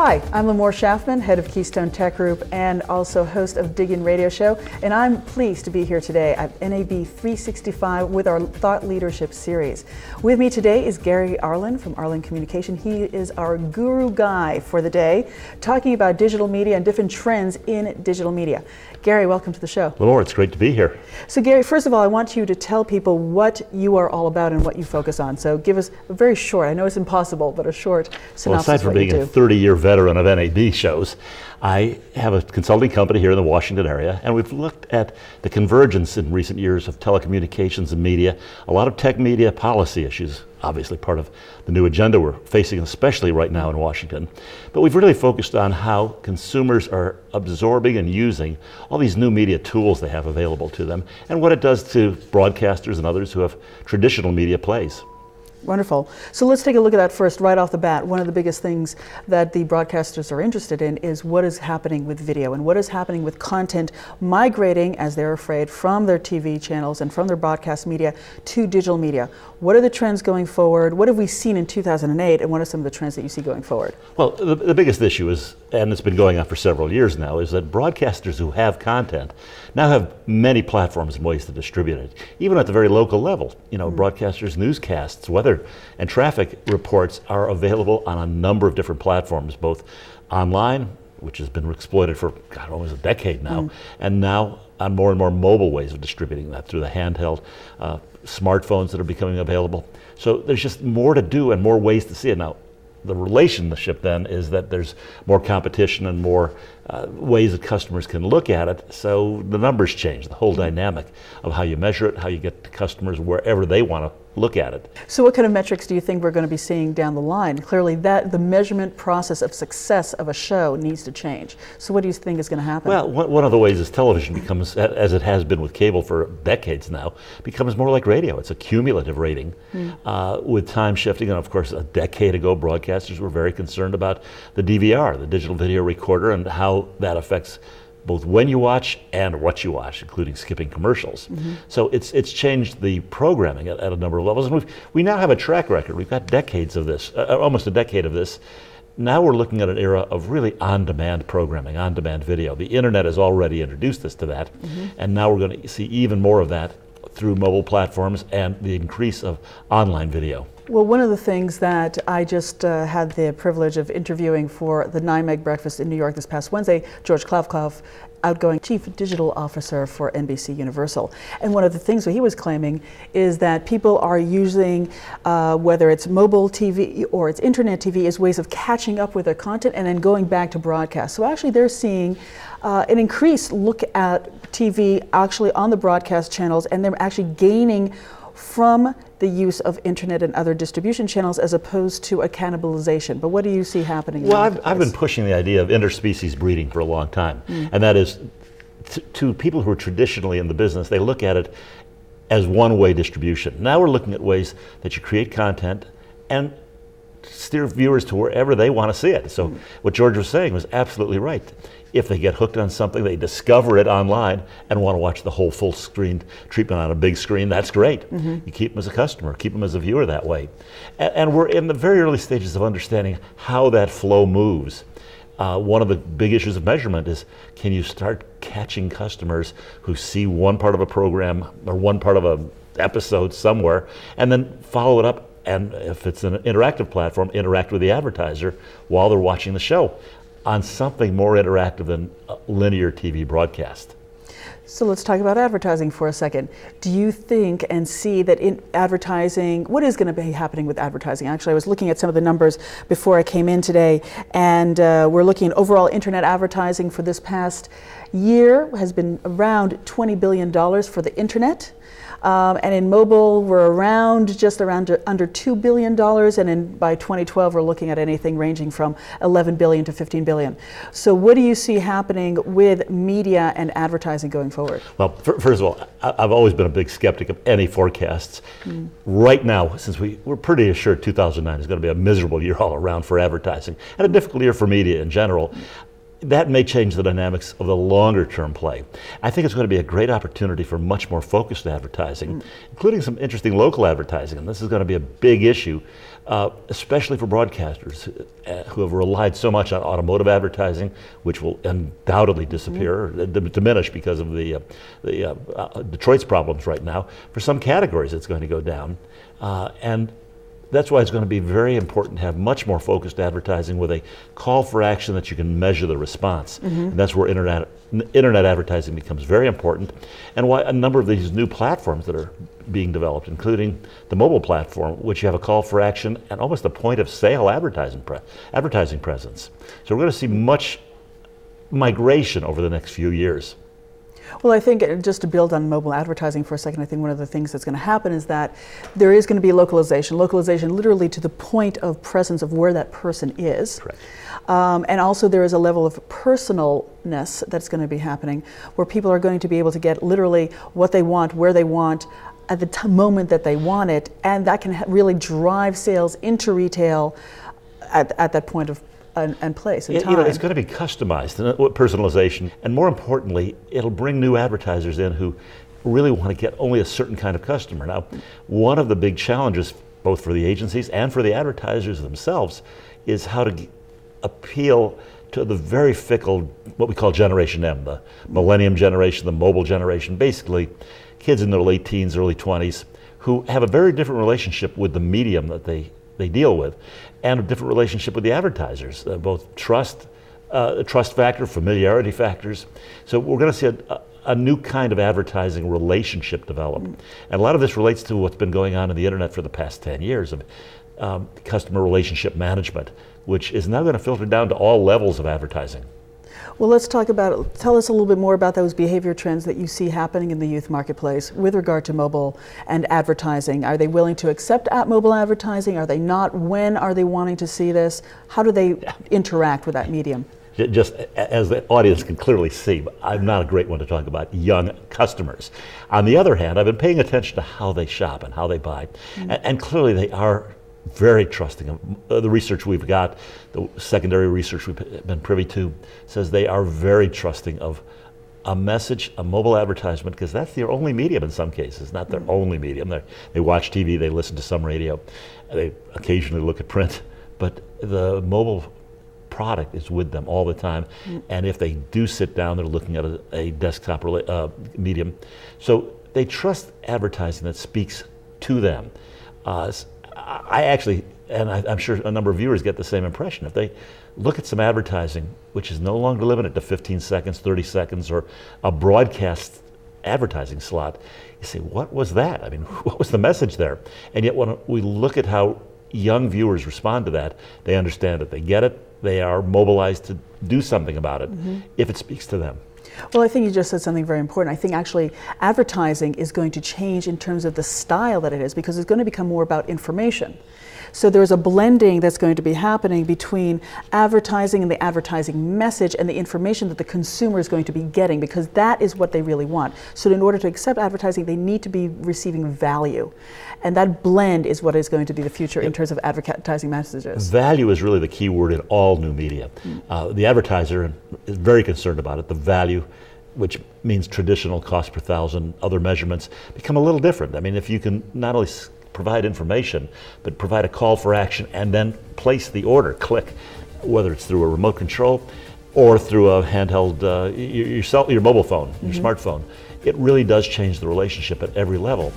Hi, I'm Limor Schafman, head of KeystoneTech Group and also host of Dig-In Radio Show, and I'm pleased to be here today at NAB365 with our Thought Leadership Series. With me today is Gary Arlen from Arlen Communications. He is our guru guy for the day, talking about digital media and different trends in digital media. Gary, welcome to the show. Limor, it's great to be here. So Gary, first of all, I want you to tell people what you are all about and what you focus on. So give us a very short, I know it's impossible, but a short synopsis. Well, aside from being a 30-year veteran of NAB shows, I have a consulting company here in the Washington area, and we've looked at the convergence in recent years of telecommunications and media, a lot of tech media policy issues, obviously part of the new agenda we're facing, especially right now in Washington. But we've really focused on how consumers are absorbing and using all these new media tools they have available to them, and what it does to broadcasters and others who have traditional media plays. Wonderful. So let's take a look at that first right off the bat. One of the biggest things that the broadcasters are interested in is what is happening with video and what is happening with content migrating, as they're afraid, from their TV channels and from their broadcast media to digital media. What are the trends going forward? What have we seen in 2008, and what are some of the trends that you see going forward? Well, the biggest issue is, and it's been going on for several years now, is that broadcasters who have content now have many platforms and ways to distribute it, even at the very local level. You know, broadcasters' newscasts, weather and traffic reports are available on a number of different platforms, both online, which has been exploited for almost a decade now, and now on more and more mobile ways of distributing that through the handheld smartphones that are becoming available. So there's just more to do and more ways to see it. Now, the relationship then is that there's more competition and more ways that customers can look at it, so the numbers change, the whole dynamic of how you measure it, how you get to customers wherever they want to look at it. So what kind of metrics do you think we're going to be seeing down the line? Clearly that the measurement process of success of a show needs to change. So what do you think is going to happen? Well, one of the ways is television becomes, as it has been with cable for decades now, becomes more like radio. It's a cumulative rating with time shifting. And of course, a decade ago, broadcasters were very concerned about the DVR, the digital video recorder, and how that affects both when you watch and what you watch, including skipping commercials. So it's changed the programming at a number of levels. And we now have a track record. We've got decades of this, almost a decade of this. Now we're looking at an era of really on-demand programming, on-demand video. The internet has already introduced us to that, and now we're going to see even more of that through mobile platforms and the increase of online video. Well, one of the things that I just had the privilege of interviewing for the NYMEG breakfast in New York this past Wednesday, George Klavkov, outgoing Chief Digital Officer for NBC Universal. And one of the things that he was claiming is that people are using, whether it's mobile TV or it's internet TV, as ways of catching up with their content and then going back to broadcast. So actually they're seeing an increased look at TV actually on the broadcast channels, and they're actually gaining from the use of internet and other distribution channels as opposed to a cannibalization. But what do you see happening? Well, I've been pushing the idea of interspecies breeding for a long time. And that is, to people who are traditionally in the business, they look at it as one-way distribution. Now we're looking at ways that you create content and steer viewers to wherever they want to see it. So what George was saying was absolutely right. If they get hooked on something, they discover it online and want to watch the whole full screen treatment on a big screen, that's great. You keep them as a customer, keep them as a viewer that way. And we're in the very early stages of understanding how that flow moves. One of the big issues of measurement is, can you start catching customers who see one part of a program or one part of an episode somewhere and then follow it up, and if it's an interactive platform, interact with the advertiser while they're watching the show on something more interactive than linear TV broadcast. So let's talk about advertising for a second. Do you think and see that in advertising, what is going to be happening with advertising? Actually, I was looking at some of the numbers before I came in today, and we're looking at overall internet advertising for this past year has been around $20 billion for the internet. And in mobile, we're just around under $2 billion, and by 2012, we're looking at anything ranging from 11 billion to 15 billion. So what do you see happening with media and advertising going forward? Well, first of all, I've always been a big skeptic of any forecasts. Right now, since we're pretty assured 2009 is going to be a miserable year all around for advertising, and a difficult year for media in general, that may change the dynamics of the longer term play. I think it's going to be a great opportunity for much more focused advertising, including some interesting local advertising. And this is going to be a big issue, especially for broadcasters who have relied so much on automotive advertising, which will undoubtedly disappear, or diminish because of the Detroit's problems right now. For some categories, it's going to go down. And that's why it's going to be very important to have much more focused advertising with a call for action that you can measure the response. And that's where internet advertising becomes very important, and why a number of these new platforms that are being developed, including the mobile platform, which you have a call for action and almost a point of sale advertising presence. So we're going to see much migration over the next few years. Well, I think just to build on mobile advertising for a second, I think one of the things that's going to happen is that there is going to be localization literally to the point of presence of where that person is. Correct. And also there is a level of personalness that's going to be happening where people are going to be able to get literally what they want, where they want, at the moment that they want it, and that can really drive sales into retail at that point of and place and time. You know, it's going to be customized, personalization, and more importantly, it'll bring new advertisers in who really want to get only a certain kind of customer. Now, one of the big challenges, both for the agencies and for the advertisers themselves, is how to appeal to the very fickle, what we call Generation M, the millennium generation, the mobile generation, basically kids in their late teens, early 20s, who have a very different relationship with the medium that they deal with, and a different relationship with the advertisers, both trust factor, familiarity factors. So we're going to see a new kind of advertising relationship develop. And a lot of this relates to what's been going on in the internet for the past 10 years of customer relationship management, which is now going to filter down to all levels of advertising. Well, let's talk about, tell us a little bit more about those behavior trends that you see happening in the youth marketplace with regard to mobile and advertising. Are they willing to accept mobile advertising? Are they not? When are they wanting to see this? How do they interact with that medium? Just as the audience can clearly see, I'm not a great one to talk about young customers. On the other hand, I've been paying attention to how they shop and how they buy. And clearly they are very trusting. The research we've got, the secondary research we've been privy to, says they are very trusting of a message, a mobile advertisement, because that's their only medium in some cases, not their only medium. They watch TV, they listen to some radio, they occasionally look at print, but the mobile product is with them all the time. And if they do sit down, they're looking at a desktop medium. So they trust advertising that speaks to them. I actually, and I'm sure a number of viewers get the same impression, if they look at some advertising which is no longer limited to 15 seconds, 30 seconds, or a broadcast advertising slot, you say, what was that? I mean, what was the message there? And yet when we look at how young viewers respond to that, they understand it, they get it, they are mobilized to do something about it if it speaks to them. Well, I think you just said something very important. I think actually advertising is going to change in terms of the style that it is, because it's going to become more about information. So there's a blending that's going to be happening between advertising and the advertising message and the information that the consumer is going to be getting, because that is what they really want. So in order to accept advertising, they need to be receiving value. And that blend is what is going to be the future in terms of advertising messages. Value is really the key word in all new media. The advertiser is very concerned about it. The value, which means traditional cost per thousand, other measurements, become a little different. I mean, if you can not only provide information, but provide a call for action and then place the order, click, whether it's through a remote control or through a handheld, your mobile phone, your smartphone, it really does change the relationship at every level.